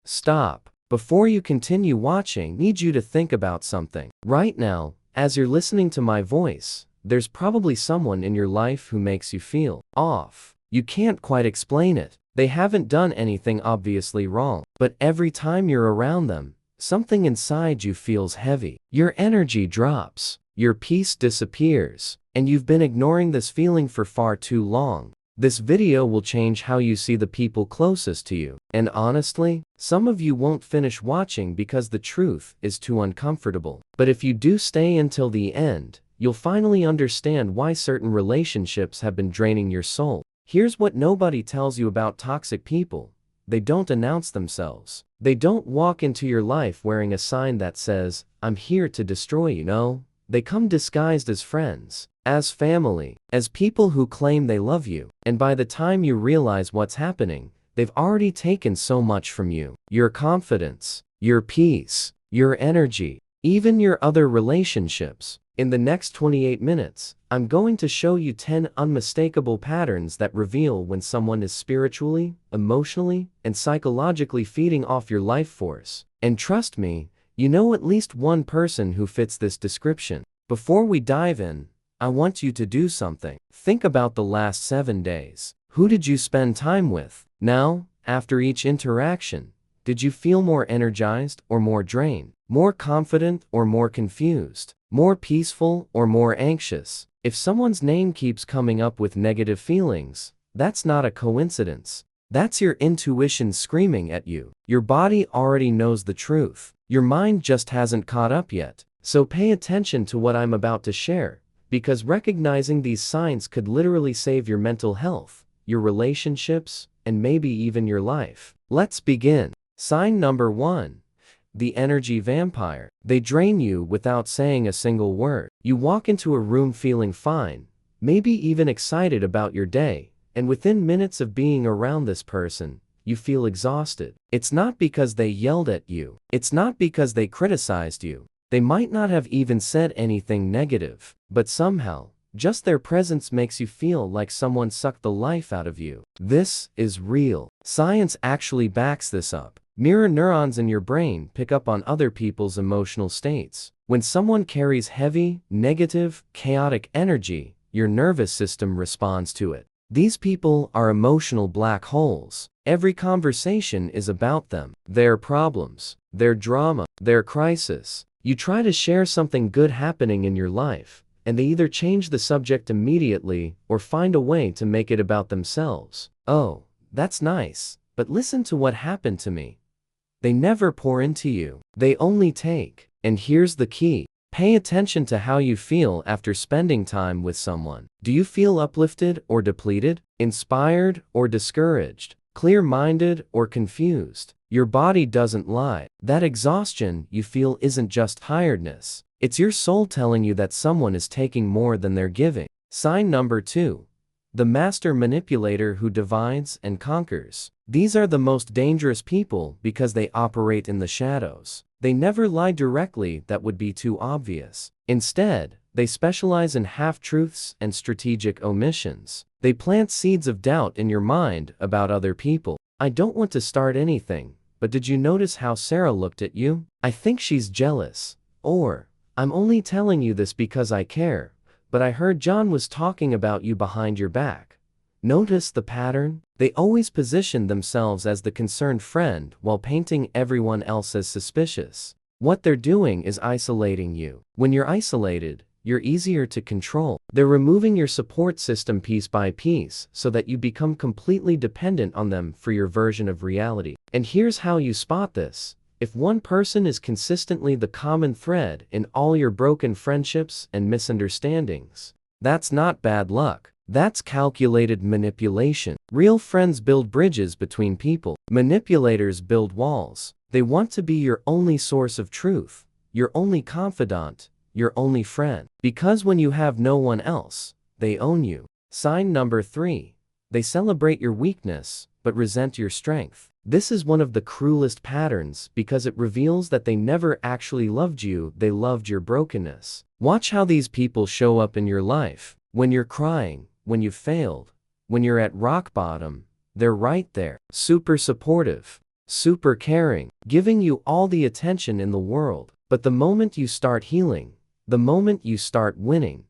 Stop. Before you continue watching, need you to think about something. Right now, as you're listening to my voice, there's probably someone in your life who makes you feel off. You can't quite explain it. They haven't done anything obviously wrong, but every time you're around them, something inside you feels heavy. Your energy drops, your peace disappears, and you've been ignoring this feeling for far too long. This video will change how you see the people closest to you. And honestly, some of you won't finish watching because the truth is too uncomfortable. But if you do stay until the end, you'll finally understand why certain relationships have been draining your soul. Here's what nobody tells you about toxic people. They don't announce themselves. They don't walk into your life wearing a sign that says, "I'm here to destroy you." No, they come disguised as friends, as family, as people who claim they love you. And by the time you realize what's happening, they've already taken so much from you. Your confidence, your peace, your energy, even your other relationships. In the next 28 minutes, I'm going to show you 10 unmistakable patterns that reveal when someone is spiritually, emotionally, and psychologically feeding off your life force. And trust me, you know at least one person who fits this description. Before we dive in, I want you to do something. Think about the last 7 days. Who did you spend time with? Now, after each interaction, did you feel more energized or more drained? More confident or more confused? More peaceful or more anxious? If someone's name keeps coming up with negative feelings, that's not a coincidence. That's your intuition screaming at you. Your body already knows the truth. Your mind just hasn't caught up yet. So pay attention to what I'm about to share, because recognizing these signs could literally save your mental health, your relationships, and maybe even your life. Let's begin. Sign number 1. The energy vampire. They drain you without saying a single word. You walk into a room feeling fine, maybe even excited about your day, and within minutes of being around this person, you feel exhausted. It's not because they yelled at you. It's not because they criticized you. They might not have even said anything negative, but somehow, just their presence makes you feel like someone sucked the life out of you. This is real. Science actually backs this up. Mirror neurons in your brain pick up on other people's emotional states. When someone carries heavy, negative, chaotic energy, your nervous system responds to it. These people are emotional black holes. Every conversation is about them, their problems, their drama, their crisis. You try to share something good happening in your life, and they either change the subject immediately or find a way to make it about themselves. "Oh, that's nice, but listen to what happened to me." They never pour into you. They only take. And here's the key. Pay attention to how you feel after spending time with someone. Do you feel uplifted or depleted? Inspired or discouraged? Clear-minded or confused? Your body doesn't lie. That exhaustion you feel isn't just tiredness. It's your soul telling you that someone is taking more than they're giving. Sign number 2. The master manipulator who divides and conquers. These are the most dangerous people because they operate in the shadows. They never lie directly, that would be too obvious. Instead, they specialize in half-truths and strategic omissions. They plant seeds of doubt in your mind about other people. "I don't want to start anything, but did you notice how Sarah looked at you? I think she's jealous." Or, "I'm only telling you this because I care, but I heard John was talking about you behind your back." Notice the pattern? They always position themselves as the concerned friend while painting everyone else as suspicious. What they're doing is isolating you. When you're isolated, you're easier to control. They're removing your support system piece by piece so that you become completely dependent on them for your version of reality. And here's how you spot this. If one person is consistently the common thread in all your broken friendships and misunderstandings, that's not bad luck. That's calculated manipulation. Real friends build bridges between people. Manipulators build walls. They want to be your only source of truth, your only confidant, your only friend. Because when you have no one else, they own you. Sign number 3. They celebrate your weakness, but resent your strength. This is one of the cruelest patterns because it reveals that they never actually loved you, they loved your brokenness. Watch how these people show up in your life. When you're crying, when you've failed, when you're at rock bottom, they're right there. Super supportive. super caring, giving you all the attention in the world. But the moment you start healing, the moment you start winning,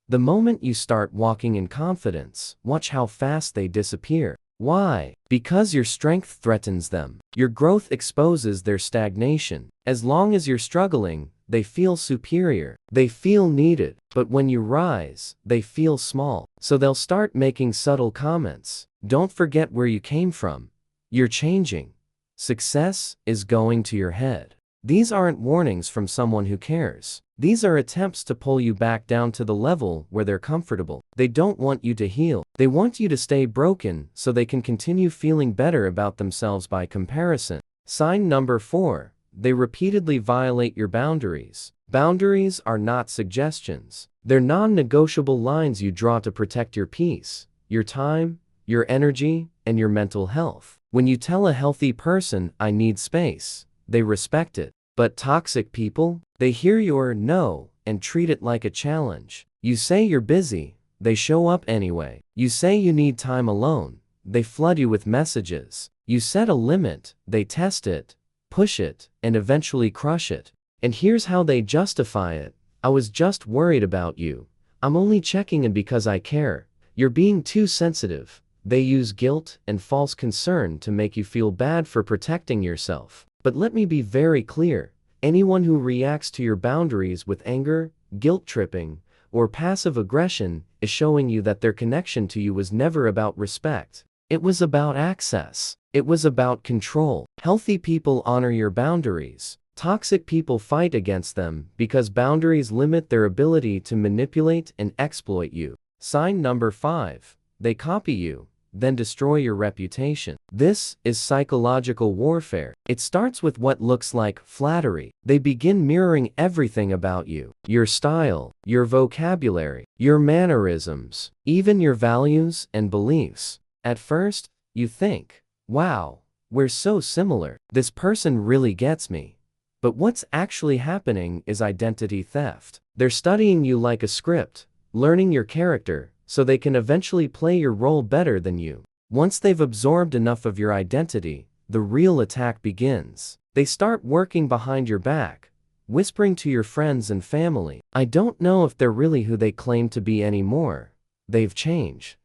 the moment you start walking in confidence, watch how fast they disappear. Why? Because your strength threatens them. Your growth exposes their stagnation. As long as you're struggling, they feel superior. They feel needed. But when you rise, they feel small. So they'll start making subtle comments. Don't forget where you came from. You're changing. Success is going to your head. These aren't warnings from someone who cares. These are attempts to pull you back down to the level where they're comfortable. They don't want you to heal. They want you to stay broken so they can continue feeling better about themselves by comparison. Sign number 4. They repeatedly violate your boundaries. Boundaries are not suggestions. They're non-negotiable lines you draw to protect your peace, your time, your energy, and your mental health. When you tell a healthy person, "I need space," they respect it. But toxic people, they hear your no and treat it like a challenge. You say you're busy, they show up anyway. You say you need time alone, they flood you with messages. You set a limit, they test it, push it, and eventually crush it. And here's how they justify it. "I was just worried about you. I'm only checking in because I care. You're being too sensitive." They use guilt and false concern to make you feel bad for protecting yourself. But let me be very clear. Anyone who reacts to your boundaries with anger, guilt-tripping, or passive aggression is showing you that their connection to you was never about respect. It was about access. It was about control. Healthy people honor your boundaries. Toxic people fight against them because boundaries limit their ability to manipulate and exploit you. Sign number 5. They copy you, then destroy your reputation. This is psychological warfare. It starts with what looks like flattery. They begin mirroring everything about you. Your style, your vocabulary, your mannerisms, even your values and beliefs. At first, you think, "Wow, we're so similar. This person really gets me." But what's actually happening is identity theft. They're studying you like a script, learning your character, so they can eventually play your role better than you. Once they've absorbed enough of your identity, the real attack begins. They start working behind your back, whispering to your friends and family, "I don't know if they're really who they claim to be anymore. They've changed.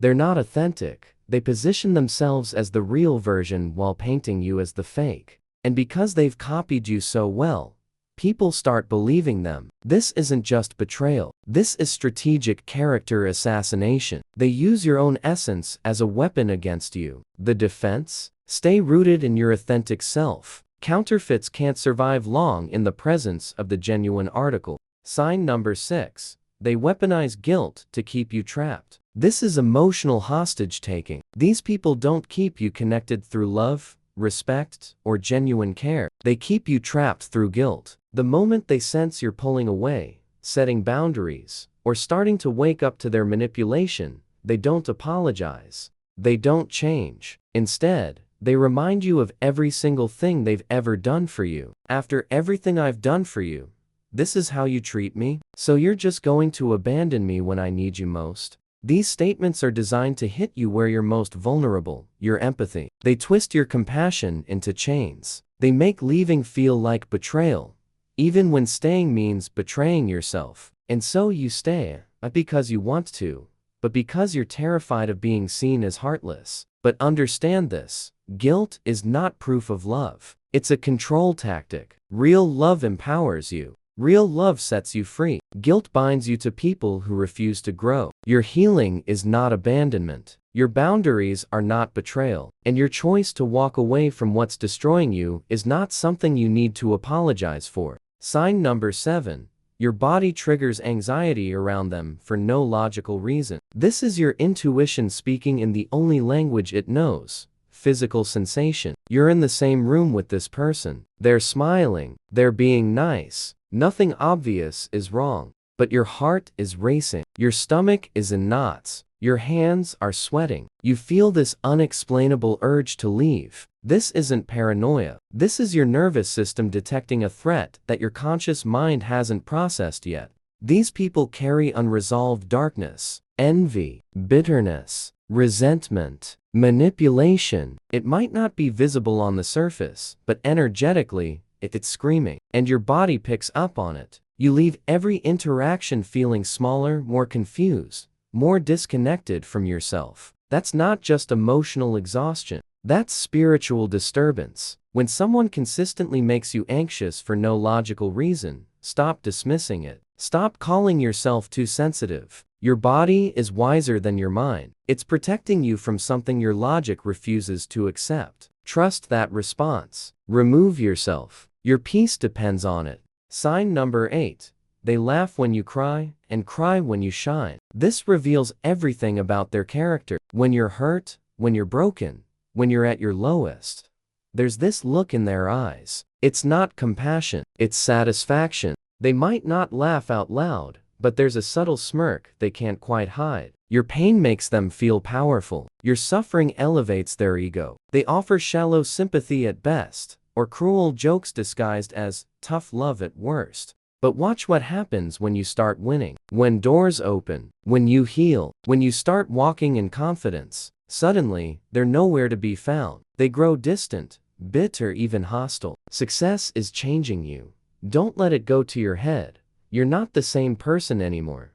They're not authentic." They position themselves as the real version while painting you as the fake. And because they've copied you so well, people start believing them. This isn't just betrayal. This is strategic character assassination. They use your own essence as a weapon against you. The defense? Stay rooted in your authentic self. Counterfeits can't survive long in the presence of the genuine article. Sign number 6. They weaponize guilt to keep you trapped. This is emotional hostage-taking. These people don't keep you connected through love, respect, or genuine care. They keep you trapped through guilt. The moment they sense you're pulling away, setting boundaries, or starting to wake up to their manipulation, they don't apologize. They don't change. Instead, they remind you of every single thing they've ever done for you. "After everything I've done for you, this is how you treat me? So you're just going to abandon me when I need you most?" These statements are designed to hit you where you're most vulnerable, your empathy. They twist your compassion into chains. They make leaving feel like betrayal, even when staying means betraying yourself. And so you stay, not because you want to, but because you're terrified of being seen as heartless. But understand this, guilt is not proof of love. It's a control tactic. Real love empowers you. Real love sets you free. Guilt binds you to people who refuse to grow. Your healing is not abandonment. Your boundaries are not betrayal. And your choice to walk away from what's destroying you is not something you need to apologize for. Sign number 7. Your body triggers anxiety around them for no logical reason. This is your intuition speaking in the only language it knows. Physical sensation. You're in the same room with this person. They're smiling. They're being nice. Nothing obvious is wrong, but your heart is racing. Your stomach is in knots. Your hands are sweating. You feel this unexplainable urge to leave. This isn't paranoia. This is your nervous system detecting a threat that your conscious mind hasn't processed yet. These people carry unresolved darkness, envy, bitterness, resentment. Manipulation. It might not be visible on the surface, but energetically, it's screaming, and your body picks up on it. You leave every interaction feeling smaller, more confused, more disconnected from yourself. That's not just emotional exhaustion. That's spiritual disturbance. When someone consistently makes you anxious for no logical reason, stop dismissing it. Stop calling yourself too sensitive. Your body is wiser than your mind. It's protecting you from something your logic refuses to accept. Trust that response. Remove yourself. Your peace depends on it. Sign number 8. They laugh when you cry and cry when you shine. This reveals everything about their character. When you're hurt, when you're broken, when you're at your lowest, there's this look in their eyes. It's not compassion, it's satisfaction. They might not laugh out loud, but there's a subtle smirk they can't quite hide. Your pain makes them feel powerful. Your suffering elevates their ego. They offer shallow sympathy at best, or cruel jokes disguised as tough love at worst. But watch what happens when you start winning. When doors open, when you heal, when you start walking in confidence, suddenly, they're nowhere to be found. They grow distant, bitter, even hostile. Success is changing you. Don't let it go to your head. You're not the same person anymore.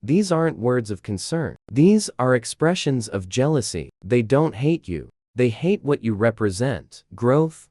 These aren't words of concern. These are expressions of jealousy. They don't hate you. They hate what you represent. Growth,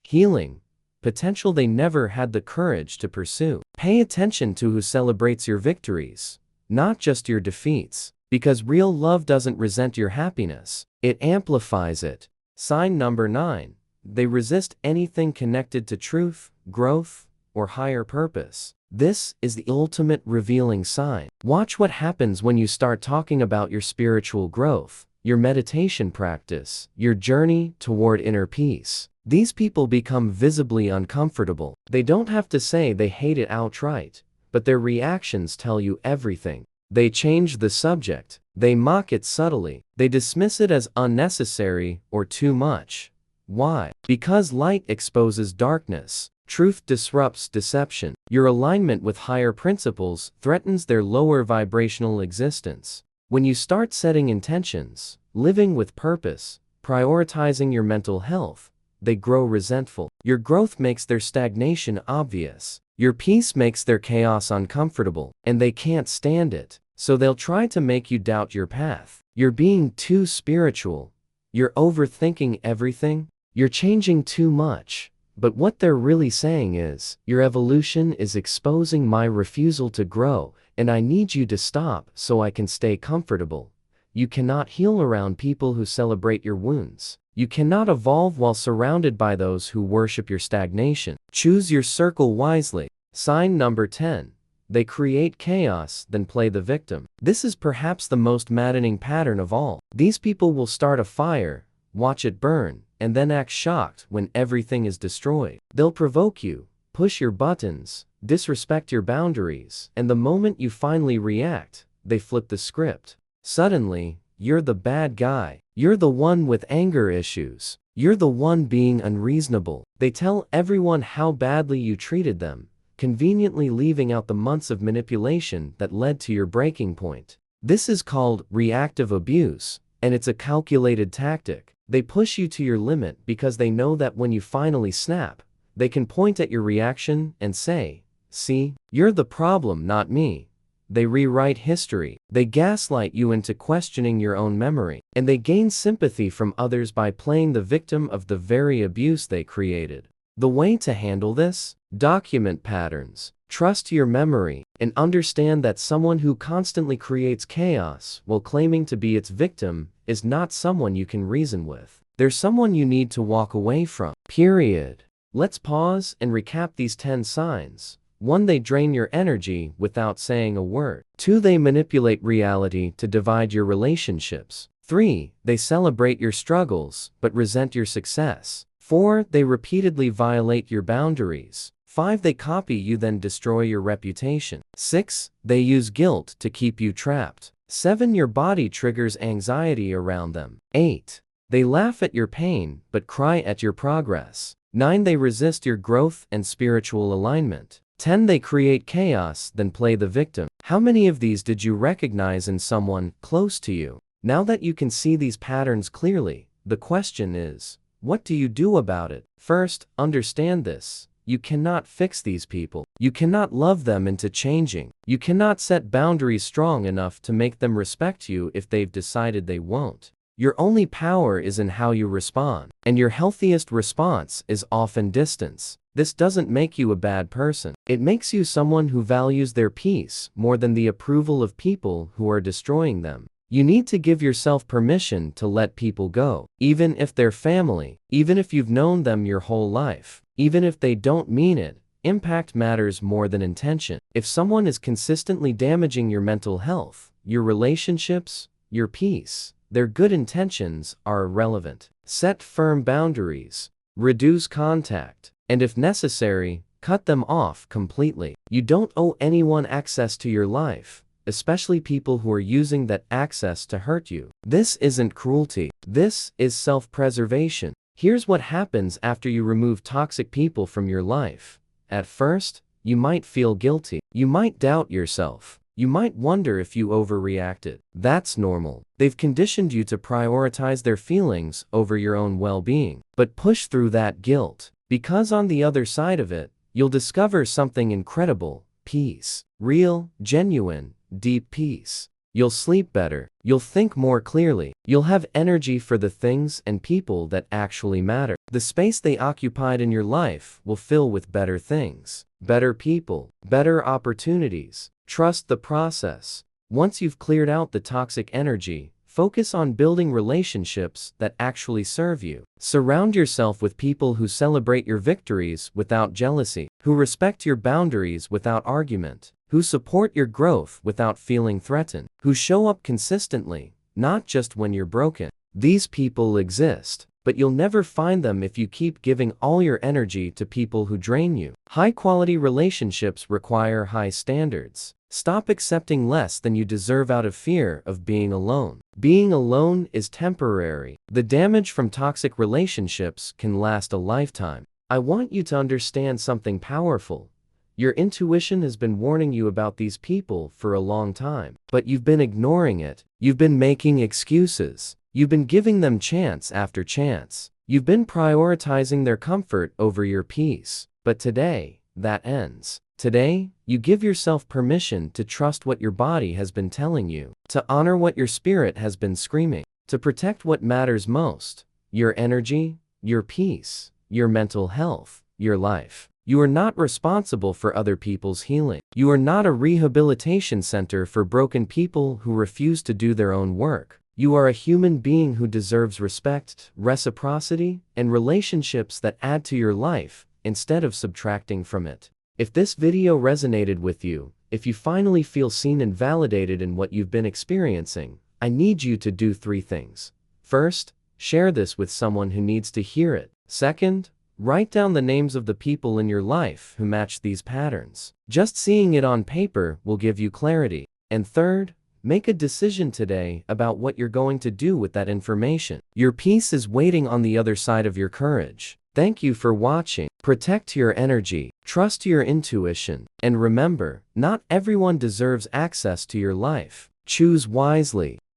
healing, potential they never had the courage to pursue. Pay attention to who celebrates your victories, not just your defeats, because real love doesn't resent your happiness. It amplifies it. Sign number 9. They resist anything connected to truth, growth, or higher purpose. This is the ultimate revealing sign. Watch what happens when you start talking about your spiritual growth, your meditation practice, your journey toward inner peace. These people become visibly uncomfortable. They don't have to say they hate it outright, but their reactions tell you everything. They change the subject. They mock it subtly. They dismiss it as unnecessary or too much. Why? Because light exposes darkness. Truth disrupts deception. Your alignment with higher principles threatens their lower vibrational existence. When you start setting intentions, living with purpose, prioritizing your mental health, they grow resentful. Your growth makes their stagnation obvious. Your peace makes their chaos uncomfortable, and they can't stand it. So they'll try to make you doubt your path. You're being too spiritual. You're overthinking everything. You're changing too much. But what they're really saying is, your evolution is exposing my refusal to grow, and I need you to stop so I can stay comfortable. You cannot heal around people who celebrate your wounds. You cannot evolve while surrounded by those who worship your stagnation. Choose your circle wisely. Sign number 10. They create chaos, then play the victim. This is perhaps the most maddening pattern of all. These people will start a fire, watch it burn, and then act shocked when everything is destroyed. They'll provoke you, push your buttons, disrespect your boundaries, and the moment you finally react, they flip the script. Suddenly, you're the bad guy. You're the one with anger issues. You're the one being unreasonable. They tell everyone how badly you treated them, conveniently leaving out the months of manipulation that led to your breaking point. This is called reactive abuse, and it's a calculated tactic. They push you to your limit because they know that when you finally snap, they can point at your reaction and say, "See, you're the problem, not me." They rewrite history. They gaslight you into questioning your own memory. And they gain sympathy from others by playing the victim of the very abuse they created. The way to handle this? Document patterns. Trust your memory, and understand that someone who constantly creates chaos while claiming to be its victim is not someone you can reason with. They're someone you need to walk away from. Period. Let's pause and recap these 10 signs. 1. They drain your energy without saying a word. 2. They manipulate reality to divide your relationships. 3. They celebrate your struggles but resent your success. 4. They repeatedly violate your boundaries. 5. They copy you then destroy your reputation. 6. They use guilt to keep you trapped. 7. Your body triggers anxiety around them. 8. They laugh at your pain but cry at your progress. 9. They resist your growth and spiritual alignment. 10. They create chaos then play the victim. How many of these did you recognize in someone close to you? Now that you can see these patterns clearly, the question is, what do you do about it? First, understand this. You cannot fix these people. You cannot love them into changing. You cannot set boundaries strong enough to make them respect you if they've decided they won't. Your only power is in how you respond, and your healthiest response is often distance. This doesn't make you a bad person. It makes you someone who values their peace more than the approval of people who are destroying them. You need to give yourself permission to let people go, even if they're family, even if you've known them your whole life, even if they don't mean it. Impact matters more than intention. If someone is consistently damaging your mental health, your relationships, your peace, their good intentions are irrelevant. Set firm boundaries, reduce contact, and if necessary, cut them off completely. You don't owe anyone access to your life, especially people who are using that access to hurt you. This isn't cruelty. This is self-preservation. Here's what happens after you remove toxic people from your life. At first, you might feel guilty. You might doubt yourself. You might wonder if you overreacted. That's normal. They've conditioned you to prioritize their feelings over your own well-being. But push through that guilt, because on the other side of it, you'll discover something incredible: peace. Real, genuine, deep peace. You'll sleep better. You'll think more clearly. You'll have energy for the things and people that actually matter. The space they occupied in your life will fill with better things, better people, better opportunities. Trust the process. Once you've cleared out the toxic energy, focus on building relationships that actually serve you. Surround yourself with people who celebrate your victories without jealousy, who respect your boundaries without argument, who support your growth without feeling threatened, who show up consistently, not just when you're broken. These people exist, but you'll never find them if you keep giving all your energy to people who drain you. High-quality relationships require high standards. Stop accepting less than you deserve out of fear of being alone. Being alone is temporary. The damage from toxic relationships can last a lifetime. I want you to understand something powerful. Your intuition has been warning you about these people for a long time, but you've been ignoring it. You've been making excuses. You've been giving them chance after chance. You've been prioritizing their comfort over your peace. But today, that ends. Today, you give yourself permission to trust what your body has been telling you, to honor what your spirit has been screaming, to protect what matters most: your energy, your peace, your mental health, your life. You are not responsible for other people's healing. You are not a rehabilitation center for broken people who refuse to do their own work. You are a human being who deserves respect, reciprocity, and relationships that add to your life instead of subtracting from it. If this video resonated with you, if you finally feel seen and validated in what you've been experiencing, I need you to do 3 things. First, share this with someone who needs to hear it. Second, write down the names of the people in your life who match these patterns. Just seeing it on paper will give you clarity. And third, make a decision today about what you're going to do with that information. Your peace is waiting on the other side of your courage. Thank you for watching. Protect your energy, trust your intuition, and remember, not everyone deserves access to your life. Choose wisely.